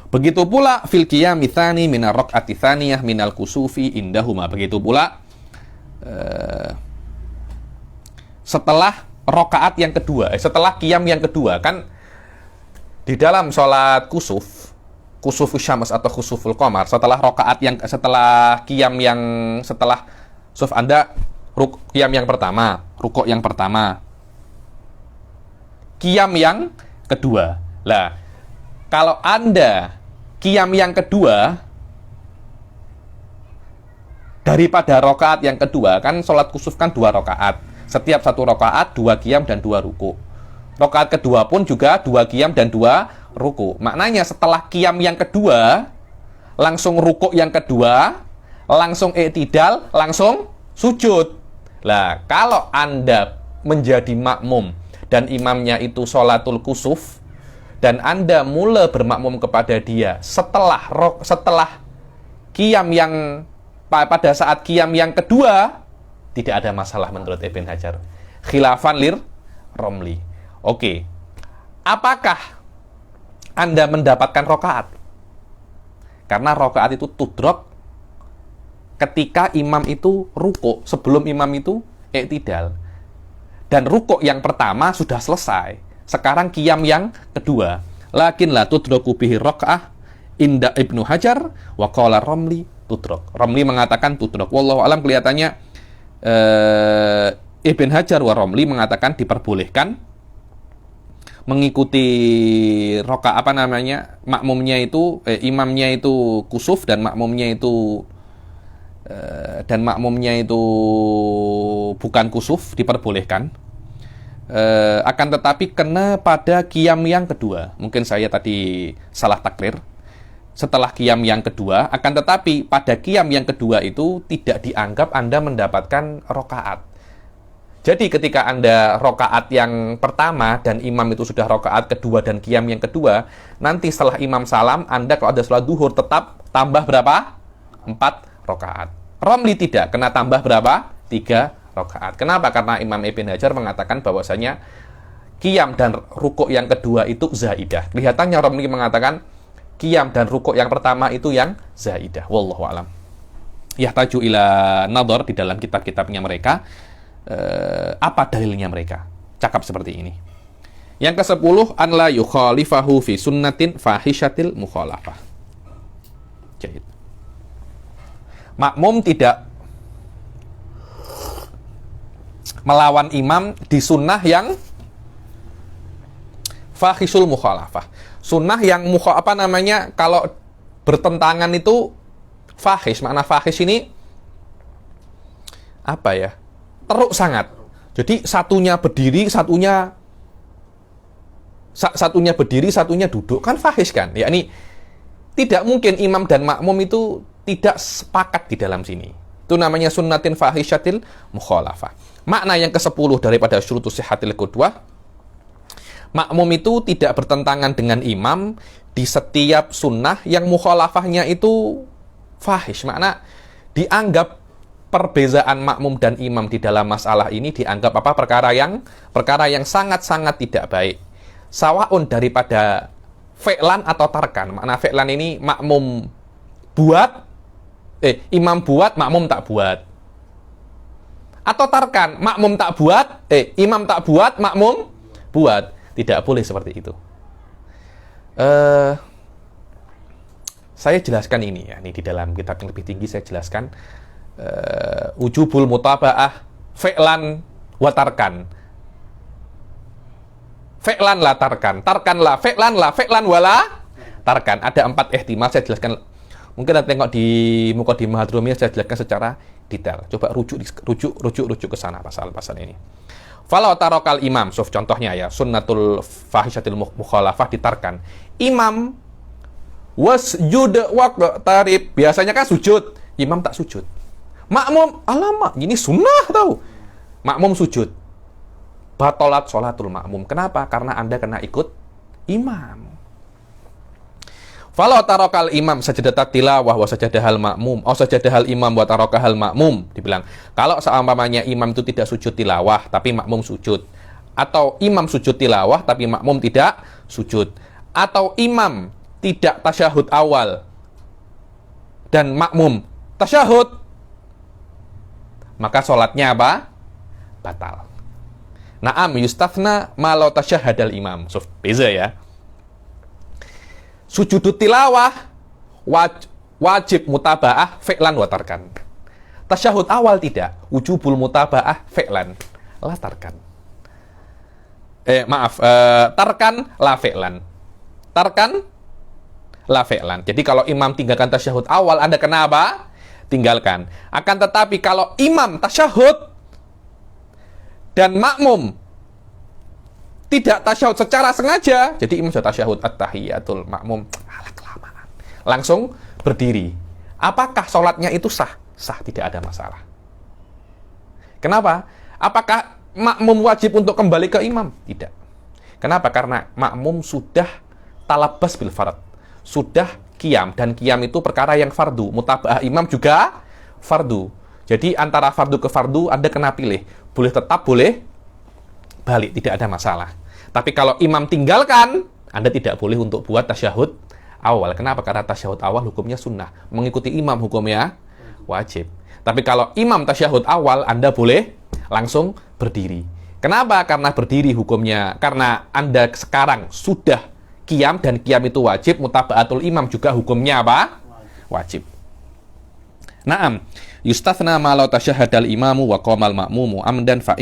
Begitu pula fil qiyami tsani minar raq'ati tsaniyah minal kusufi indahuma. Begitu pula setelah rakaat yang kedua, setelah qiyam yang kedua, kan di dalam sholat kusufus syams atau kusuful qamar, setelah qiyam yang setelah Anda qiyam yang pertama, rukuk yang pertama, qiyam yang kedua. Lah, kalau Anda qiyam yang kedua daripada rakaat yang kedua, kan sholat kusuf kan 2 rakaat. Setiap 1 rakaat 2 qiyam dan 2 ruku. Rakaat kedua pun juga 2 qiyam dan 2 ruku. Maknanya setelah qiyam yang kedua, langsung ruku yang kedua, langsung i'tidal, langsung sujud. Lah, kalau Anda menjadi makmum dan imamnya itu sholatul kusuf, dan Anda mulai bermakmum kepada dia setelah qiyam yang pada saat qiyam yang kedua, tidak ada masalah menurut Ibnu Hajar. Khilafan lir Romli. Oke. Apakah Anda mendapatkan rakaat? Karena rakaat itu tudrok ketika imam itu ruku, sebelum imam itu i'tidal. Dan ruku yang pertama sudah selesai. Sekarang qiyam yang kedua. Lakin la tudroku bihi raka'ah inda Ibnu Hajar wa qala Romli tudrok. Romli mengatakan tudrok. Wallahu alam, kelihatannya Ibnu Hajar wa Romli mengatakan diperbolehkan mengikuti makmumnya itu imamnya itu kusuf dan makmumnya itu bukan kusuf, diperbolehkan. Akan tetapi kena pada qiyam yang kedua. Mungkin saya tadi salah takrir. Setelah qiyam yang kedua, akan tetapi pada qiyam yang kedua itu tidak dianggap Anda mendapatkan rakaat. Jadi ketika Anda rakaat yang pertama dan imam itu sudah rakaat kedua dan qiyam yang kedua, nanti setelah imam salam, Anda kalau ada sholat duhur tetap tambah berapa? 4 rakaat. Romli tidak, kena tambah berapa? 3 rakaat. Kenapa? Karena Imam Ibnu Hajar mengatakan bahwasanya qiyam dan rukuk yang kedua itu zaidah. Kelihatannya Romli mengatakan qiyam dan rukuk yang pertama itu yang zaidah. Wallahu alam. Yahtaju ila nadhar di dalam kitab-kitabnya mereka. Apa dalilnya mereka? Cakap seperti ini. Yang ke-10, an la yukhalifahu fi sunnatin fahishatil mukhalafah. Jadi, makmum tidak melawan imam di sunnah yang fahisul mukhalafah. Sunnah yang kalau bertentangan itu fahish. Makna fahish ini apa ya? Teruk sangat. Jadi satunya berdiri, satunya berdiri, satunya duduk, kan fahish kan? Yakni tidak mungkin imam dan makmum itu tidak sepakat di dalam sini. Itu namanya sunnatin fahisyatil mukhalafah. Makna yang ke-10 daripada syurutus sihhatil qudwah, makmum itu tidak bertentangan dengan imam di setiap sunnah yang mukhalafahnya itu fahish. Makna dianggap perbezaan makmum dan imam di dalam masalah ini dianggap apa? Perkara yang sangat-sangat tidak baik. Sawaun daripada fi'lan atau tarkan. Makna fi'lan ini makmum buat, imam buat, makmum tak buat. Atau tarkan, makmum tak buat, imam tak buat, makmum buat. Tidak boleh seperti itu. Saya jelaskan ini ya, ini di dalam kitab yang lebih tinggi saya jelaskan ujubul mutaba'ah fi'lan wa tarkan. Fi'lan la tarkan, tarkan la fi'lan wala tarkan. Ada 4 ihtimal, saya jelaskan. Mungkin nanti tengok di Muqaddimah Hadromiyah saya jelaskan secara detail. Coba rujuk ke sana pasal-pasal ini. Falau tarokal imam, contohnya ya, sunnatul fahisyatil mukhalafah ditarkan. Imam wasjud waqtarib, biasanya kan sujud, imam tak sujud. Makmum, alamak, ini sunnah tau. Makmum sujud. Batalat sholatul makmum. Kenapa? Karena Anda kena ikut imam. Falau tarokal imam sajadat tilawah wa sajadahal makmum, atau sajadahal imam wa tarokahal makmum. Dibilang, kalau seumpamanya imam itu tidak sujud tilawah, tapi makmum sujud. Atau imam sujud tilawah, tapi makmum tidak sujud. Atau imam tidak tasyahud awal, dan makmum tasyahud, maka sholatnya apa? Batal. Na'am yustathna malau tasyahadal imam. Beza ya. Sujud tilawah wajib mutaba'ah fi'lan wa tarkan. Tasyahud awal tidak, wujubul mutaba'ah fi'lan la tarkan. Tarkan la fi'lan. Tarkan la fi'lan. Jadi kalau imam tinggalkan tasyahud awal, Anda kena apa? Tinggalkan. Akan tetapi kalau imam tasyahud dan makmum tidak tasyahud secara sengaja, jadi imam sudah tasyahud at-tahiyatul, makmum kelamaan, langsung berdiri. Apakah sholatnya itu sah? Sah, tidak ada masalah. Kenapa? Apakah makmum wajib untuk kembali ke imam? Tidak. Kenapa? Karena makmum sudah talabas bil farad, sudah qiyam, dan qiyam itu perkara yang fardu. Mutaba'ah imam juga fardu. Jadi antara fardu ke fardu Anda kena pilih. Boleh tetap, boleh balik, tidak ada masalah. Tapi kalau imam tinggalkan, Anda tidak boleh untuk buat tasyahud awal. Kenapa? Karena tasyahud awal hukumnya sunnah. Mengikuti imam hukumnya wajib. Tapi kalau imam tasyahud awal, Anda boleh langsung berdiri. Kenapa? Karena berdiri hukumnya. Karena Anda sekarang sudah qiyam, dan qiyam itu wajib. Mutaba'atul imam juga hukumnya apa? Wajib. Naam, yustathna ma law tasyahadal imamu wa qamal ma'mumu amdan fa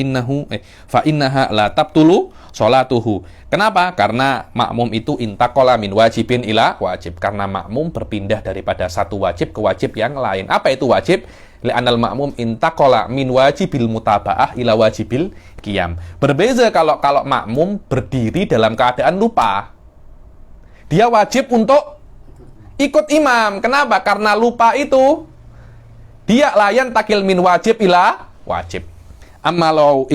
innaha la tabtulu sholatuhu. Kenapa? Karena makmum itu intaqala min wajibin ila wajib. Karena makmum berpindah daripada satu wajib ke wajib yang lain. Apa itu wajib? Li'anal makmum intaqala min wajibil mutaba'ah ila wajibil qiyam. Berbeza kalau makmum berdiri dalam keadaan lupa. Dia wajib untuk ikut imam. Kenapa? Karena lupa itu dia layan takil min wajib ila wajib. Ammalau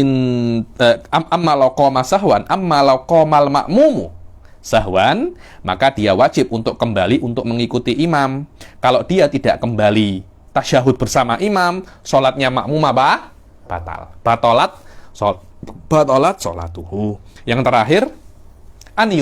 qoma sahwan, ammalau qomal makmumu sahwan, maka dia wajib untuk kembali untuk mengikuti imam. Kalau dia tidak kembali tasyahud bersama imam, sholatnya makmum apa? Batal. Batalat sholatuhu. Yang terakhir, an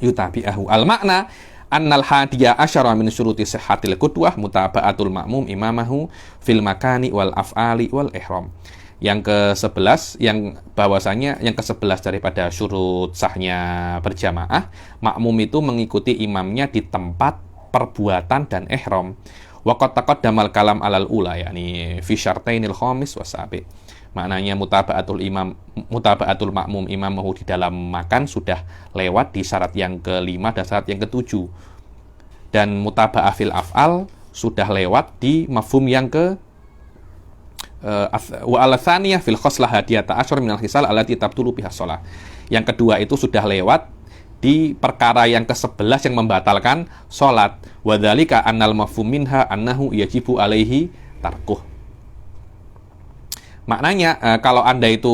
yutabi'ahu. Al-makna annal hadiya asyara min syuruti sihhatil qudwah mutaba'atul makmum imamahu fil makani wal af'ali wal ihram. Yang ke-11, yang bahwasanya yang ke-11 daripada syurut sahnya berjamaah, makmum itu mengikuti imamnya di tempat perbuatan dan ihram. Wa qad taqaddamal kalam alal ula, yakni fi syartainil khamis wasabi. Maknanya mutaba'atul makmum imamahu di dalam makan sudah lewat di syarat yang ke-5 dan syarat yang ke-7. Dan mutaba'ah fil af'al sudah lewat di mafhum yang ke wa al-tsaniyah fil khoslah hadiyata asyar minal hisal allati tabtulu biha shalah. Yang kedua itu sudah lewat di perkara yang ke-11 yang membatalkan sholat. Wadzalika annal mafhum minha annahu yajibu alaihi tarkuh. Maknanya kalau Anda itu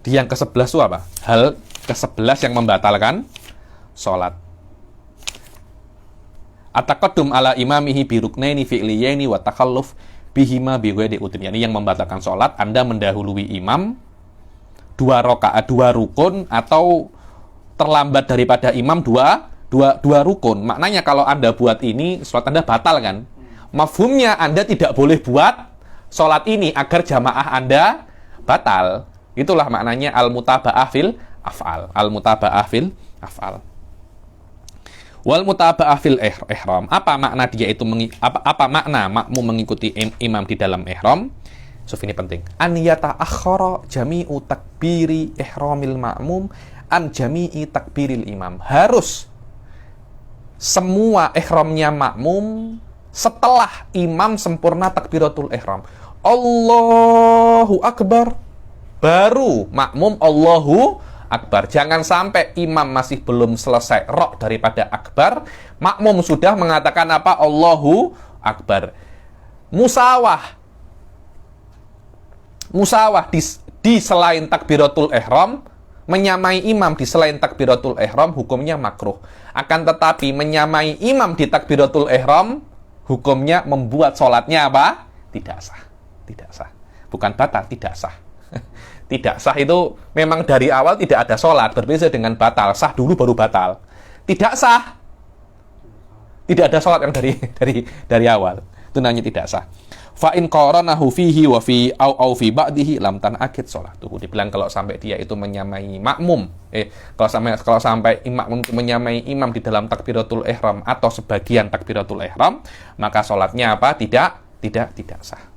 di yang ke-11 itu apa? Hal ke-11 yang membatalkan sholat. At-taqaddum ala imamihi bi ruknaini fi'liyaini wa takhalluf bihima bi ghairi udhrin. Yani yang membatalkan sholat, Anda mendahului imam dua rakaat, dua rukun, atau terlambat daripada imam dua rukun. Maknanya kalau Anda buat ini, sholat Anda batal kan? Mafhumnya Anda tidak boleh buat sholat ini agar jamaah Anda batal. Itulah maknanya al-mutaba'ah fil af'al. Al-mutaba'ah fil af'al. Wal mutaba'ah fil ihram. Apa makna dia itu apa makna makmum mengikuti imam di dalam ihram? So ini penting. An yata'akhkhara jami'u takbiri ihramil ma'mum an jami'i takbiril imam. Harus semua ihramnya makmum setelah imam sempurna takbiratul ihram. Allahu akbar. Baru makmum Allahu akbar. Jangan sampai imam masih belum selesai rok daripada akbar, makmum sudah mengatakan apa? Allahu akbar. Musawah di selain takbiratul ihram, menyamai imam di selain takbiratul ihram hukumnya makruh. Akan tetapi menyamai imam di takbiratul ihram hukumnya membuat sholatnya apa? Tidak sah. Tidak sah. Bukan batal, tidak sah. Tidak sah itu memang dari awal tidak ada sholat, berbeda dengan batal. Sah dulu baru batal. Tidak sah. Tidak ada sholat yang dari awal. Itu namanya tidak sah. Fa in qaranahu fihi wa fi au fi ba'dihi lam tanaqid sholatuhu. Dibilang kalau sampai dia itu menyamai makmum, kalau sampai makmum itu menyamai imam di dalam takbiratul ihram atau sebagian takbiratul ihram, maka sholatnya apa? Tidak sah.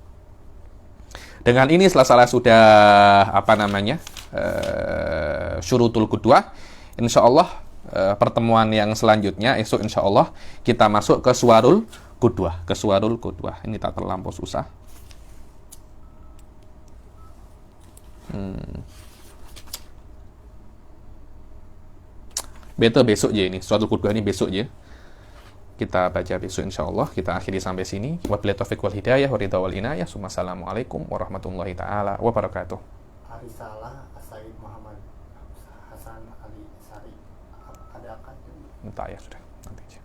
Dengan ini setelah sudah syurutul qudwah, insyaallah pertemuan yang selanjutnya esok insyaallah kita masuk ke suwarul qudwah. Ini tak terlampau susah. Besok ya ini suwarul qudwah ini besok ya. Kita baca besok insyaallah. Kita akhiri sampai sini. Wabillahi taufiq wal hidayah wa ridha wal inayah. Assalamualaikum warahmatullahi taala wabarakatuh. Arisalah Said Muhammad Hasan Ali Sari. Ada akad? Entah ya sudah nanti aja.